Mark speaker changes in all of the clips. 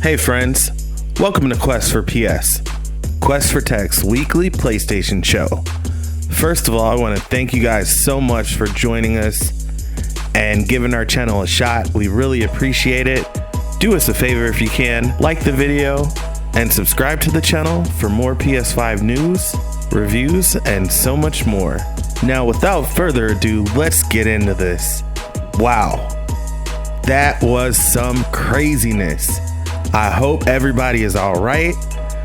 Speaker 1: Hey friends, welcome to Quest for PS, Quest for Tech's weekly PlayStation show. First of all, I want to thank you guys so much for joining us and giving our channel a shot. We really appreciate it. Do us a favor if you can, like the video and subscribe to the channel for more PS5 news, reviews, and so much more. Now, without further ado, let's get into this. Wow, that was some craziness. I hope everybody is all right.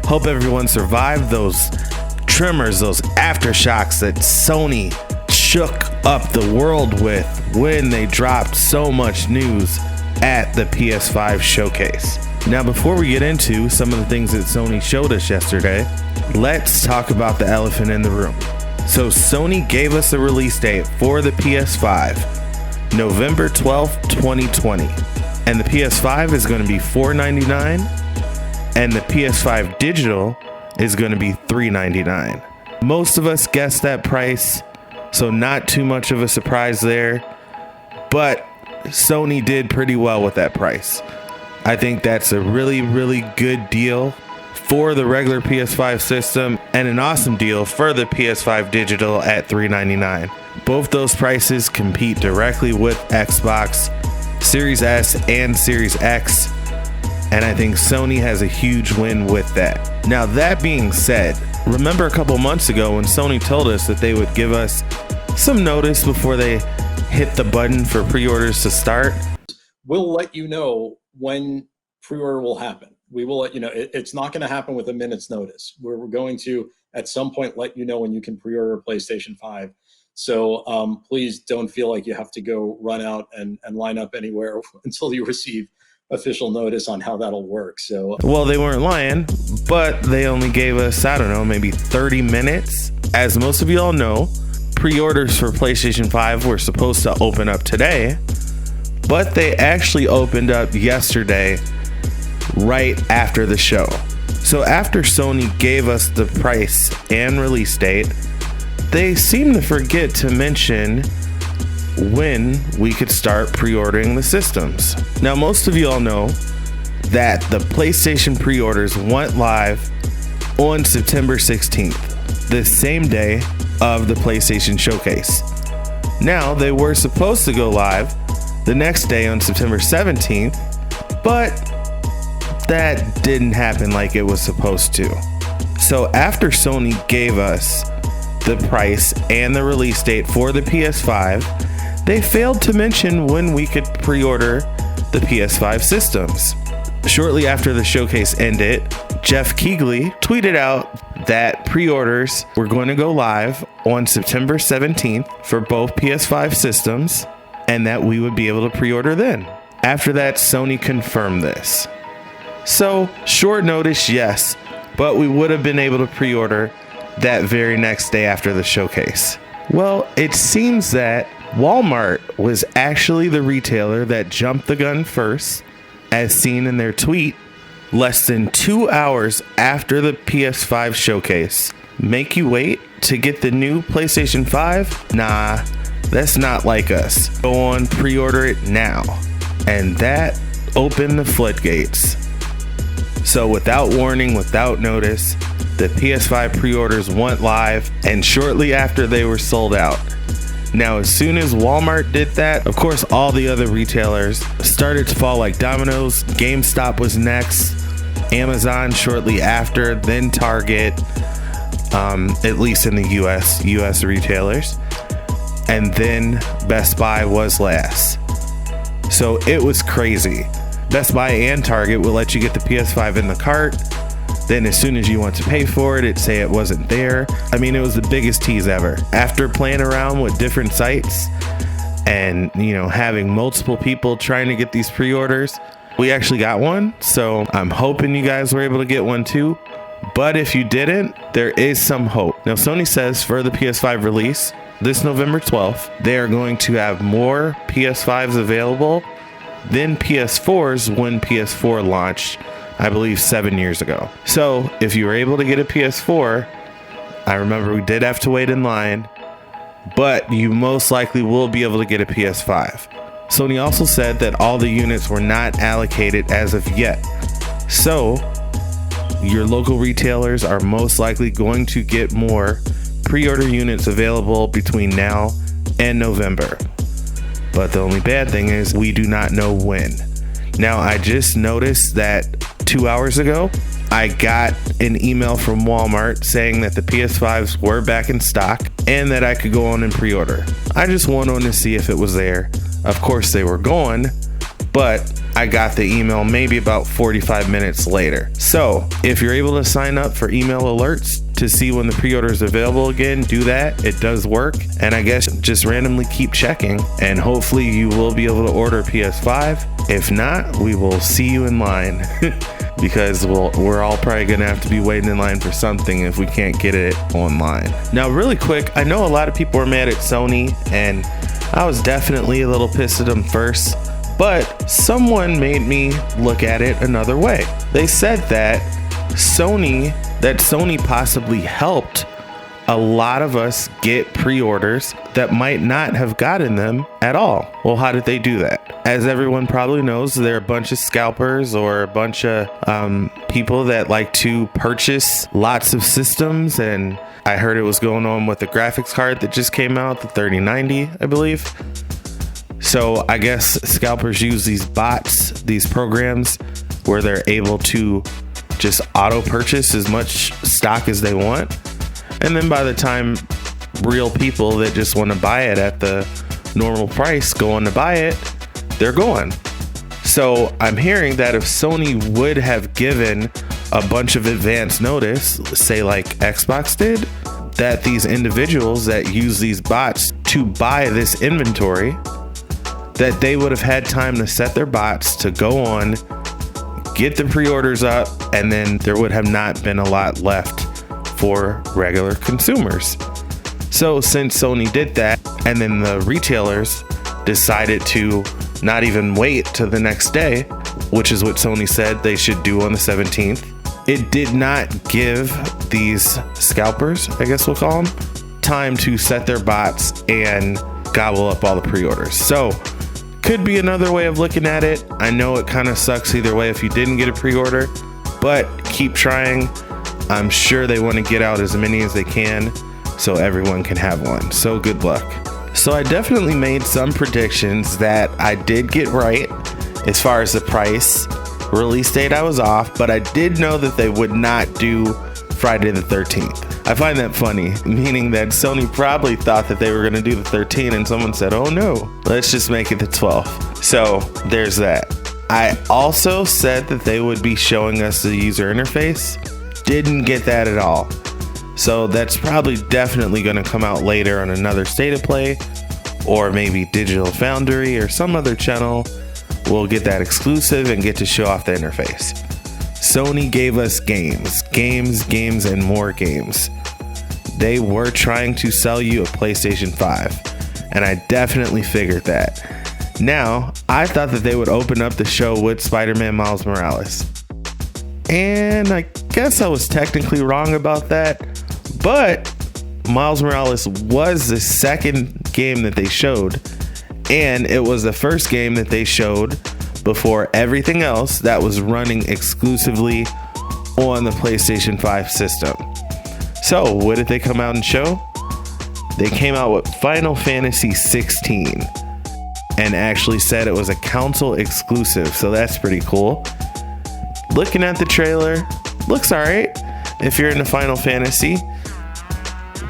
Speaker 1: Hope everyone survived those tremors, those aftershocks that Sony shook up the world with when they dropped so much news at the PS5 Showcase. Now, before we get into some of the things that Sony showed us yesterday, let's talk about the elephant in the room. So Sony gave us a release date for the PS5, November 12th, 2020. And the PS5 is going to be $499, and the PS5 digital is going to be $399. Most of us guessed that price, so not too much of a surprise there, but Sony did pretty well with that price. I think that's a really, really good deal for the regular PS5 system and an awesome deal for the PS5 digital at $399. Both those prices compete directly with Xbox Series S and Series X, and I think Sony has a huge win with that. Now, that being said, remember a couple months ago when Sony told us that they would give us some notice before they hit the button for pre-orders to start?
Speaker 2: We'll let you know when pre-order will happen. We will let you know. It's not going to happen with a minute's notice. We're going to, at some point, let you know when you can pre-order a PlayStation 5. So please don't feel like you have to go run out and line up anywhere until you receive official notice on how that'll work. So,
Speaker 1: well, they weren't lying, but they only gave us, I don't know, maybe 30 minutes. As most of you all know, pre-orders for PlayStation 5 were supposed to open up today, but they actually opened up yesterday right after the show. So after Sony gave us the price and release date, they seem to forget to mention when we could start pre-ordering the systems. Now, most of you all know that the PlayStation pre-orders went live on September 16th, the same day of the PlayStation Showcase. Now, they were supposed to go live the next day on September 17th, but that didn't happen like it was supposed to. So after Sony gave us the price and the release date for the PS5, they failed to mention when we could pre-order the PS5 systems. Shortly after the showcase ended, Jeff Keighley tweeted out that pre-orders were going to go live on September 17th for both PS5 systems, and that we would be able to pre-order then. After that, Sony confirmed this. So, short notice, yes, but we would have been able to pre-order that very next day after the showcase. Well, it seems that Walmart was actually the retailer that jumped the gun first, as seen in their tweet less than 2 hours after the PS5 showcase. Make you wait to get the new PlayStation 5? Nah, that's not like us. Go on, pre-order it now. And that opened the floodgates. So without warning, without notice, the PS5 pre-orders went live, and shortly after they were sold out. Now, as soon as Walmart did that, of course, all the other retailers started to fall like dominoes. GameStop was next, Amazon shortly after, then Target, at least in the US retailers, and then Best Buy was last. So it was crazy. Best Buy and Target will let you get the PS5 in the cart. Then as soon as you want to pay for it, it'd say it wasn't there. I mean, it was the biggest tease ever. After playing around with different sites and, having multiple people trying to get these pre-orders, we actually got one. So I'm hoping you guys were able to get one too. But if you didn't, there is some hope. Now, Sony says for the PS5 release, this November 12th, they are going to have more PS5s available than PS4s when PS4 launched, I believe 7 years ago. So if you were able to get a PS4, I remember we did have to wait in line, but you most likely will be able to get a PS5. Sony also said that all the units were not allocated as of yet. So your local retailers are most likely going to get more pre-order units available between now and November. But the only bad thing is we do not know when. Now, I just noticed that 2 hours ago, I got an email from Walmart saying that the PS5s were back in stock and that I could go on and pre-order. I just went on to see if it was there. Of course, they were gone, but I got the email maybe about 45 minutes later. So if you're able to sign up for email alerts to see when the pre-order is available again, do that. It does work. And I guess just randomly keep checking, and hopefully you will be able to order a PS5. If not, we will see you in line because we're all probably gonna have to be waiting in line for something if we can't get it online. Now, really quick, I know a lot of people are mad at Sony, and I was definitely a little pissed at them first, but someone made me look at it another way. They said that Sony possibly helped a lot of us get pre-orders that might not have gotten them at all. Well, how did they do that? As everyone probably knows, they're a bunch of scalpers or a bunch of people that like to purchase lots of systems, and I heard it was going on with the graphics card that just came out, the 3090, I believe. So I guess scalpers use these bots, these programs, where they're able to just auto purchase as much stock as they want. And then by the time real people that just want to buy it at the normal price go on to buy it, they're gone. So I'm hearing that if Sony would have given a bunch of advance notice, say like Xbox did, that these individuals that use these bots to buy this inventory, that they would have had time to set their bots to go on, get the pre-orders up, and then there would have not been a lot left for regular consumers. So since Sony did that, and then the retailers decided to not even wait till the next day, which is what Sony said they should do on the 17th, it did not give these scalpers, I guess we'll call them, time to set their bots and gobble up all the pre-orders. So could be another way of looking at it. I know it kind of sucks either way if you didn't get a pre-order, but keep trying. I'm sure they want to get out as many as they can so everyone can have one. So good luck. So I definitely made some predictions that I did get right as far as the price. Release date I was off, but I did know that they would not do Friday the 13th. I find that funny, meaning that Sony probably thought that they were going to do the 13th and someone said, oh no, let's just make it the 12th. So there's that. I also said that they would be showing us the user interface. Didn't get that at all. So that's probably definitely going to come out later on another State of Play, or maybe Digital Foundry or some other channel. We'll get that exclusive and get to show off the interface. Sony gave us games, and more games. They were trying to sell you a PlayStation 5, and I definitely figured that. Now, I thought that they would open up the show with Spiderman Miles Morales. And I guess I was technically wrong about that, but Miles Morales was the second game that they showed, and it was the first game that they showed before everything else that was running exclusively on the PlayStation 5 system. So what did they come out and show? They came out with Final Fantasy 16 and actually said it was a console exclusive, so that's pretty cool. Looking at the trailer, looks alright if you're into Final Fantasy.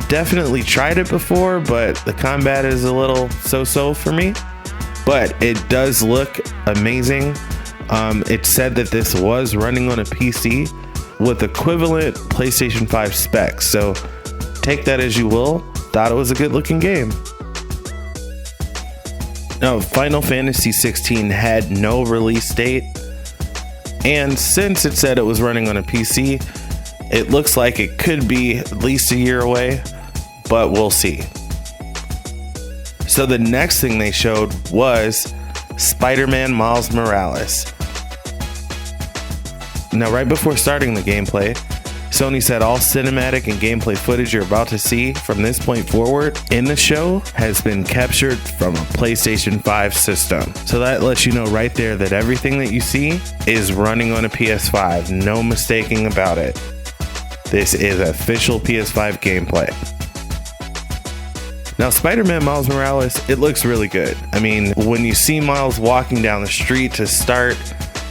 Speaker 1: Definitely tried it before, but the combat is a little so-so for me. But it does look amazing. It said that this was running on a PC with equivalent PlayStation 5 specs. So take that as you will. Thought it was a good looking game. Now, Final Fantasy 16 had no release date. And since it said it was running on a PC, it looks like it could be at least a year away, but we'll see. So the next thing they showed was Spider-Man Miles Morales. Now, right before starting the gameplay, Sony said all cinematic and gameplay footage you're about to see from this point forward in the show has been captured from a PlayStation 5 system. So that lets you know right there that everything that you see is running on a PS5. No mistaking about it. This is official PS5 gameplay. Now, Spider-Man Miles Morales, it looks really good. I mean, when you see Miles walking down the street to start,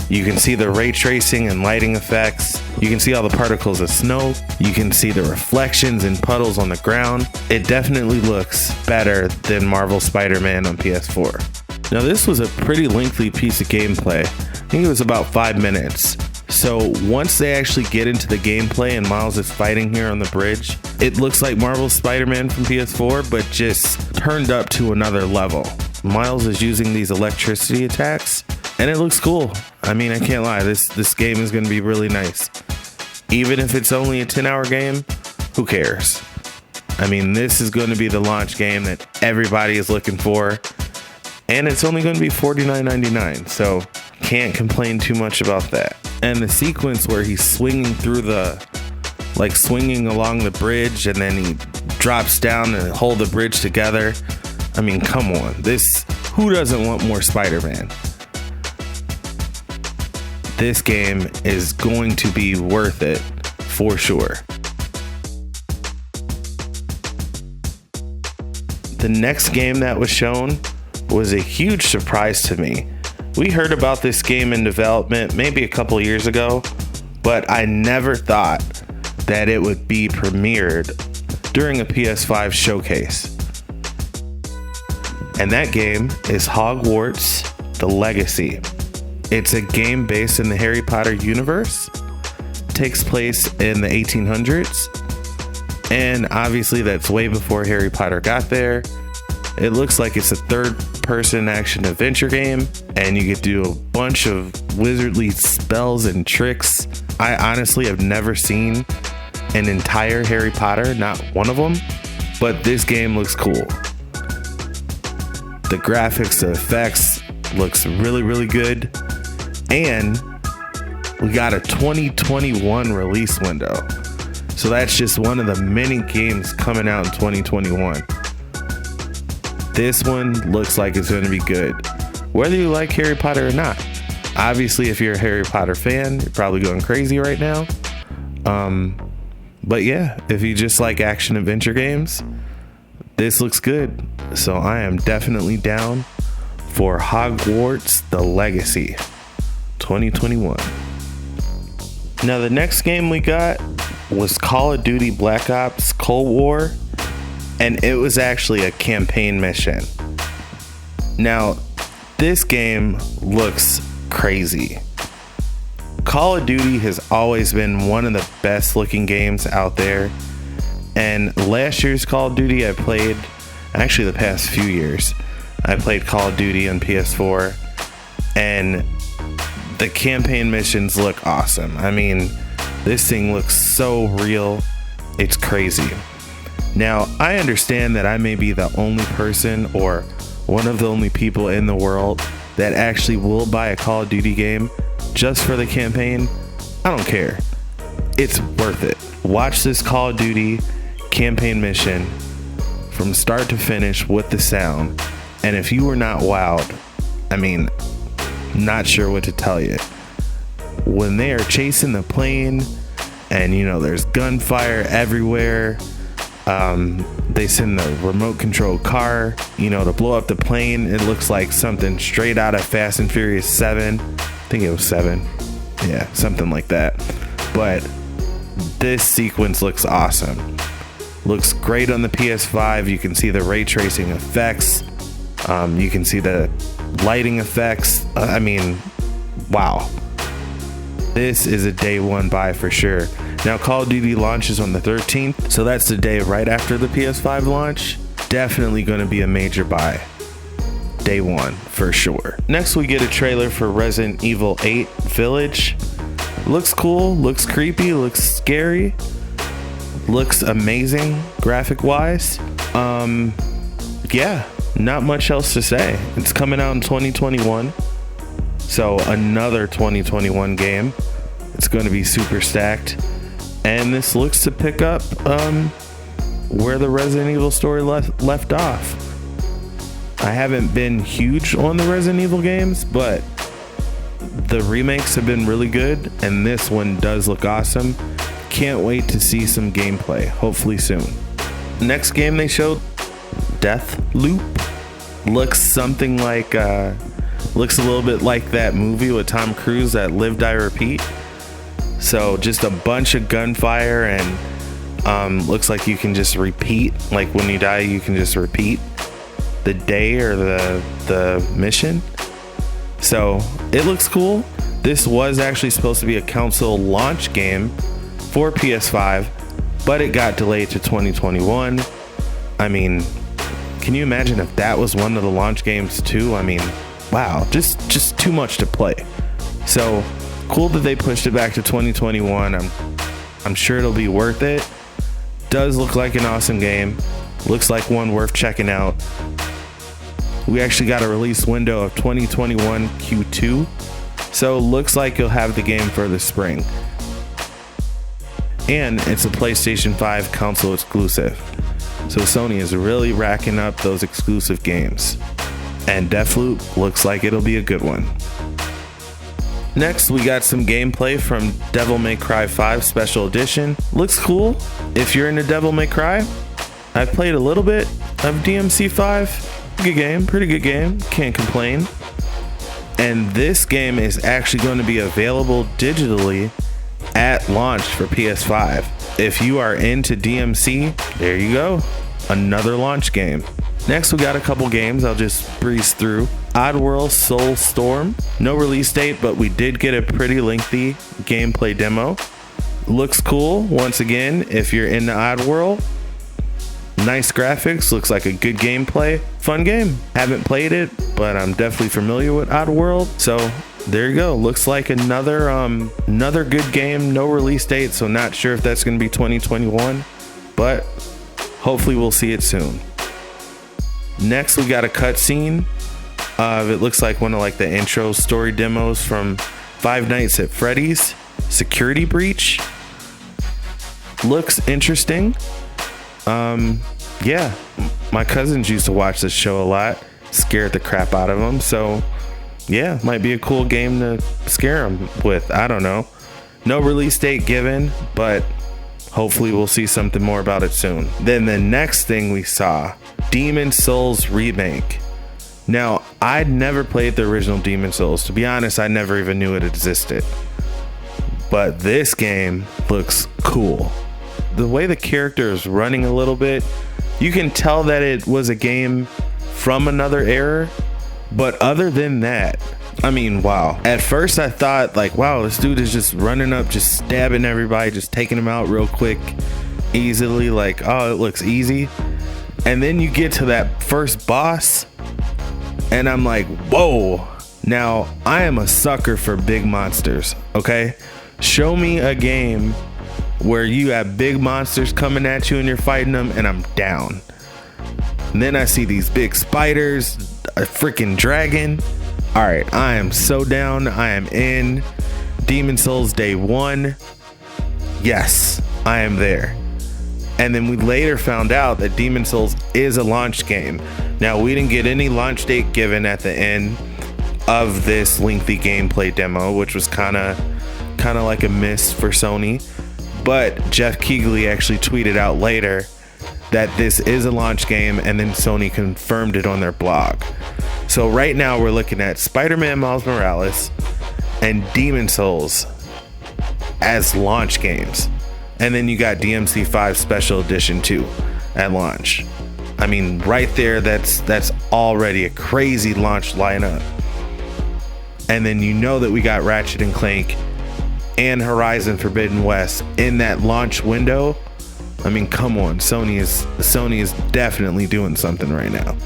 Speaker 1: you can see the ray tracing and lighting effects. You can see all the particles of snow. You can see the reflections and puddles on the ground. It definitely looks better than Marvel Spider-Man on PS4. Now, this was a pretty lengthy piece of gameplay. I think it was about 5 minutes. So once they actually get into the gameplay and Miles is fighting here on the bridge, it looks like Marvel's Spider-Man from PS4, but just turned up to another level. Miles is using these electricity attacks, and it looks cool. I mean, I can't lie, this game is going to be really nice. Even if it's only a 10-hour game, who cares? I mean, this is going to be the launch game that everybody is looking for, and it's only going to be $49.99, so can't complain too much about that. And the sequence where he's swinging through swinging along the bridge, and then he drops down and hold the bridge together. I mean, come on. Who doesn't want more Spider-Man? This game is going to be worth it for sure. The next game that was shown was a huge surprise to me. We heard about this game in development maybe a couple years ago, but I never thought that it would be premiered during a PS5 showcase. And that game is Hogwarts Legacy. It's a game based in the Harry Potter universe. It takes place in the 1800s. And obviously that's way before Harry Potter got there. It looks like it's a third-person action adventure game, and you get to do a bunch of wizardly spells and tricks. I honestly have never seen an entire Harry Potter, not one of them, but this game looks cool. The graphics, the effects looks really, really good, and we got a 2021 release window. So that's just one of the many games coming out in 2021. This one looks like it's going to be good, whether you like Harry Potter or not. Obviously, if you're a Harry Potter fan, you're probably going crazy right now. But yeah, if you just like action adventure games, this looks good. So I am definitely down for Hogwarts Legacy 2021. Now, the next game we got was Call of Duty Black Ops Cold War. And it was actually a campaign mission. Now, this game looks crazy. Call of Duty has always been one of the best looking games out there. And last year's Call of Duty I played, actually the past few years, I played Call of Duty on PS4. And the campaign missions look awesome. I mean, this thing looks so real. It's crazy. Now, I understand that I may be the only person or one of the only people in the world that actually will buy a Call of Duty game just for the campaign. I don't care. It's worth it. Watch this Call of Duty campaign mission from start to finish with the sound. And if you were not wowed, I mean, not sure what to tell you. When they are chasing the plane and, there's gunfire everywhere, they send the remote control car, to blow up the plane. It looks like something straight out of Fast and Furious 7. I think it was 7. Yeah, something like that. But this sequence looks awesome. Looks great on the PS5. You can see the ray tracing effects. You can see the lighting effects. I mean, wow. This is a day one buy for sure. Now, Call of Duty launches on the 13th, so that's the day right after the PS5 launch. Definitely going to be a major buy. Day one, for sure. Next, we get a trailer for Resident Evil 8 Village. Looks cool, looks creepy, looks scary, looks amazing graphic-wise. Yeah, not much else to say. It's coming out in 2021, so another 2021 game. It's going to be super stacked. And this looks to pick up where the Resident Evil story left off. I haven't been huge on the Resident Evil games, but the remakes have been really good, and this one does look awesome. Can't wait to see some gameplay, hopefully soon. Next game they showed, Deathloop. Looks something like, looks a little bit like that movie with Tom Cruise, that Live, Die, Repeat. So just a bunch of gunfire, and looks like you can just repeat, like when you die you can just repeat the day or the mission. So it looks cool. This was actually supposed to be a console launch game for PS5, but it got delayed to 2021. I mean, can you imagine if that was one of the launch games too? I mean, wow, just too much to play. So cool that they pushed it back to 2021. I'm sure it'll be worth it. Does look like an awesome game. Looks like one worth checking out. We actually got a release window of 2021 Q2, so looks like you'll have the game for the spring. And it's a PlayStation 5 console exclusive, so Sony is really racking up those exclusive games. And Deathloop looks like it'll be a good one. Next, we got some gameplay from Devil May Cry 5 Special Edition. Looks cool. If you're into Devil May Cry, I've played a little bit of DMC5. Good game, pretty good game, can't complain. And this game is actually going to be available digitally at launch for PS5. If you are into DMC, there you go, another launch game. Next, we got a couple games I'll just breeze through. Oddworld Soulstorm, no release date, but we did get a pretty lengthy gameplay demo. Looks cool. Once again, if you're into Oddworld, nice graphics, looks like a good gameplay, fun game. Haven't played it, but I'm definitely familiar with Oddworld. So there you go. Looks like another good game. No release date, so not sure if that's going to be 2021, but hopefully we'll see it soon. Next, we got a cutscene. It looks like one of like the intro story demos from Five Nights at Freddy's Security Breach. Looks interesting. Yeah, my cousins used to watch this show a lot, scared the crap out of them. So yeah, might be a cool game to scare them with. I don't know. No release date given, but hopefully we'll see something more about it soon. Then the next thing we saw, Demon's Souls remake. Now, I'd never played the original Demon's Souls. To be honest, I never even knew it existed. But this game looks cool. The way the character is running a little bit, you can tell that it was a game from another era. But other than that, I mean, wow. At first I thought like, wow, this dude is just running up, just stabbing everybody, just taking them out real quick, easily, like, oh, it looks easy. And then you get to that first boss and I'm like, whoa. Now, I am a sucker for big monsters, okay? Show me a game where you have big monsters coming at you and you're fighting them, and I'm down. And then I see these big spiders, a freaking dragon. All right, I am so down. I am in. Demon's Souls day one. Yes, I am there. And then we later found out that Demon's Souls is a launch game. Now, we didn't get any launch date given at the end of this lengthy gameplay demo, which was kind of like a miss for Sony. But Jeff Keighley actually tweeted out later that this is a launch game, and then Sony confirmed it on their blog. So right now we're looking at Spiderman Miles Morales and Demon's Souls as launch games. And then you got DMC5 Special Edition 2 at launch. I mean, right there, that's already a crazy launch lineup. And then you know that we got Ratchet and Clank and Horizon Forbidden West in that launch window. I mean, come on, Sony is definitely doing something right now.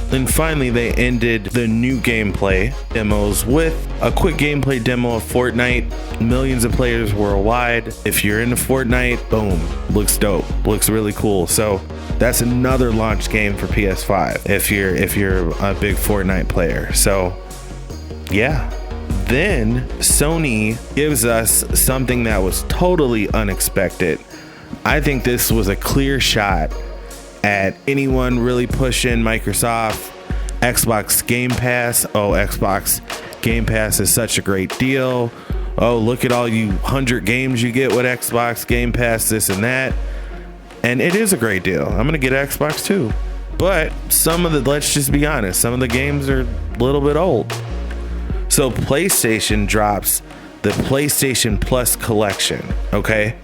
Speaker 1: Then finally, they ended the new gameplay demos with a quick gameplay demo of Fortnite. Millions of players worldwide. If you're into Fortnite, boom, looks dope, looks really cool. So that's another launch game for PS5 if you're a big Fortnite player. So yeah, then Sony gives us something that was totally unexpected. I think this was a clear shot at anyone really pushing Microsoft Xbox Game Pass. Oh, Xbox Game Pass is such a great deal. Oh, look at all you 100 games you get with Xbox Game Pass, this and that. And it is a great deal. I'm gonna get Xbox too. But let's just be honest, some of the games are a little bit old. So PlayStation drops the PlayStation Plus collection, okay?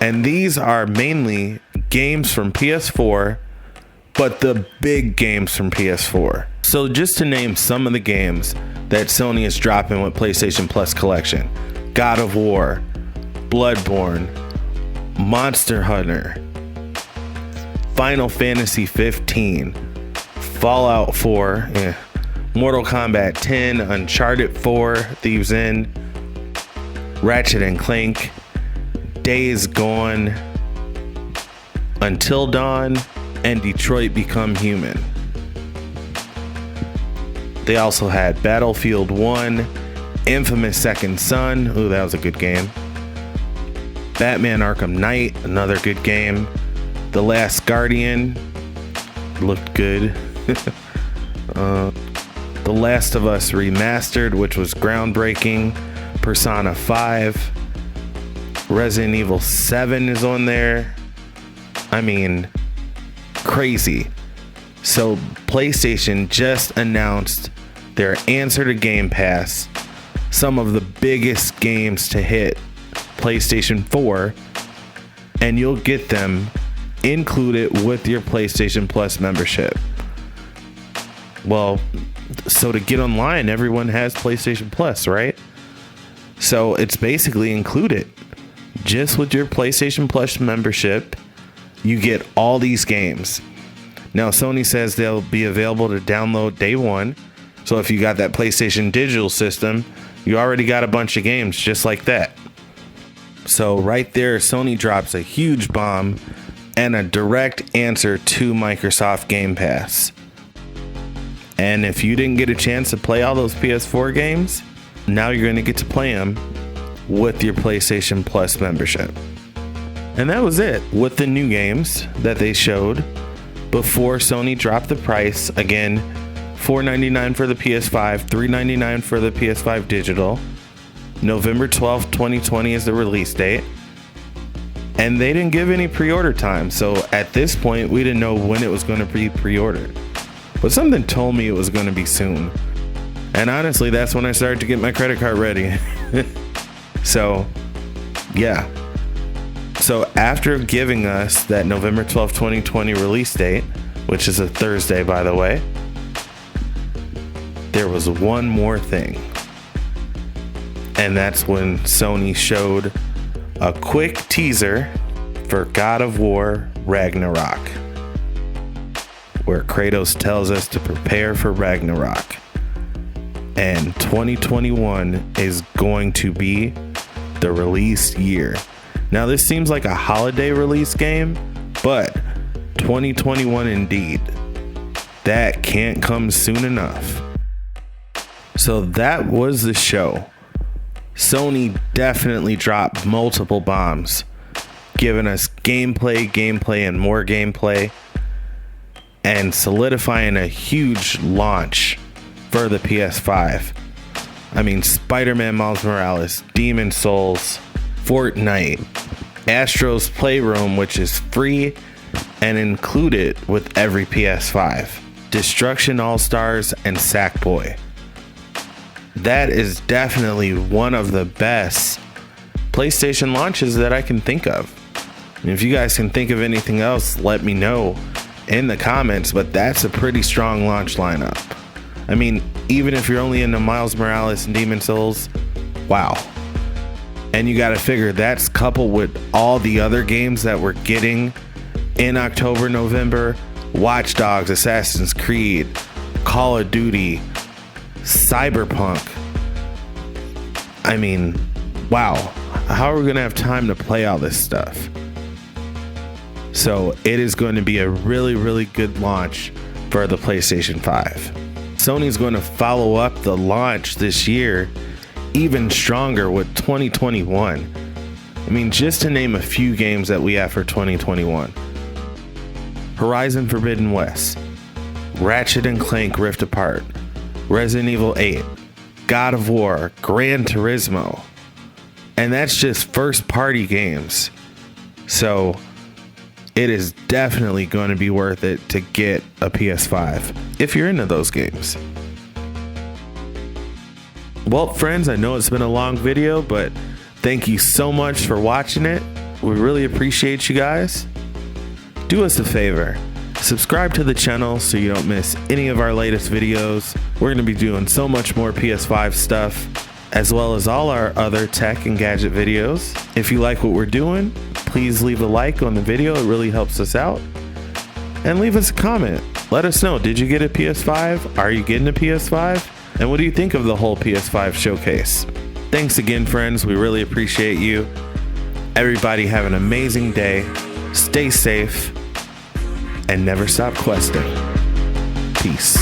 Speaker 1: And these are mainly games from PS4, but the big games from PS4. So just to name some of the games that Sony is dropping with PlayStation Plus collection: God of War, Bloodborne, Monster Hunter, Final Fantasy 15, Fallout 4, Mortal Kombat 10, Uncharted 4, Thieves End, Ratchet and Clank, Days Gone, Until Dawn, and Detroit Become Human. They also had Battlefield 1, Infamous Second Son, ooh, that was a good game, Batman Arkham Knight, another good game, The Last Guardian, looked good, The Last of Us Remastered, which was groundbreaking, Persona 5, Resident Evil 7 is on there. I mean, crazy. So PlayStation just announced their answer to Game Pass, some of the biggest games to hit PlayStation 4, and you'll get them included with your PlayStation Plus membership. Well, so to get online, everyone has PlayStation Plus, right? So it's basically included. Just with your PlayStation Plus membership, you get all these games. Now, Sony says they'll be available to download day one. So if you got that PlayStation digital system, you already got a bunch of games just like that. So right there, Sony drops a huge bomb and a direct answer to Microsoft Game Pass. And if you didn't get a chance to play all those PS4 games, now you're going to get to play them with your PlayStation Plus membership. And that was it with the new games that they showed before Sony dropped the price. Again, $499 for the PS5, $399 for the PS5 digital. November 12th, 2020 is the release date. And they didn't give any pre-order time. So at this point, we didn't know when it was going to be pre-ordered. But something told me it was going to be soon. And honestly, that's when I started to get my credit card ready. So, yeah. So after giving us that November 12th, 2020 release date, which is a Thursday, by the way, there was one more thing. And that's when Sony showed a quick teaser for God of War Ragnarok, where Kratos tells us to prepare for Ragnarok. And 2021 is going to be the release year. Now, this seems like a holiday release game, but 2021 indeed. That can't come soon enough. So that was the show. Sony definitely dropped multiple bombs, giving us gameplay, and more gameplay, and solidifying a huge launch for the PS5. I mean, Spiderman Miles Morales, Demon Souls, Fortnite, Astro's Playroom, which is free and included with every PS5, Destruction All-Stars, and Sackboy. That is definitely one of the best PlayStation launches that I can think of. And if you guys can think of anything else, let me know in the comments, but that's a pretty strong launch lineup. I mean, even if you're only into Miles Morales and Demon Souls, wow. And you got to figure that's coupled with all the other games that we're getting in October, November: Watch Dogs, Assassin's Creed, Call of Duty, Cyberpunk. I mean, wow. How are we going to have time to play all this stuff? So it is going to be a really, really good launch for the PlayStation 5. Sony's going to follow up the launch this year even stronger with 2021. I mean, just to name a few games that we have for 2021. Horizon Forbidden West, Ratchet and Clank Rift Apart, Resident Evil 8, God of War, Gran Turismo. And that's just first party games. So it is definitely going to be worth it to get a PS5 if you're into those games. Well, friends, I know it's been a long video, but thank you so much for watching it. We really appreciate you guys. Do us a favor, subscribe to the channel so you don't miss any of our latest videos. We're going to be doing so much more PS5 stuff, as well as all our other tech and gadget videos. If you like what we're doing, please leave a like on the video. It really helps us out. And leave us a comment. Let us know, did you get a PS5? Are you getting a PS5? And what do you think of the whole PS5 showcase? Thanks again, friends. We really appreciate you. Everybody have an amazing day. Stay safe and never stop questing. Peace.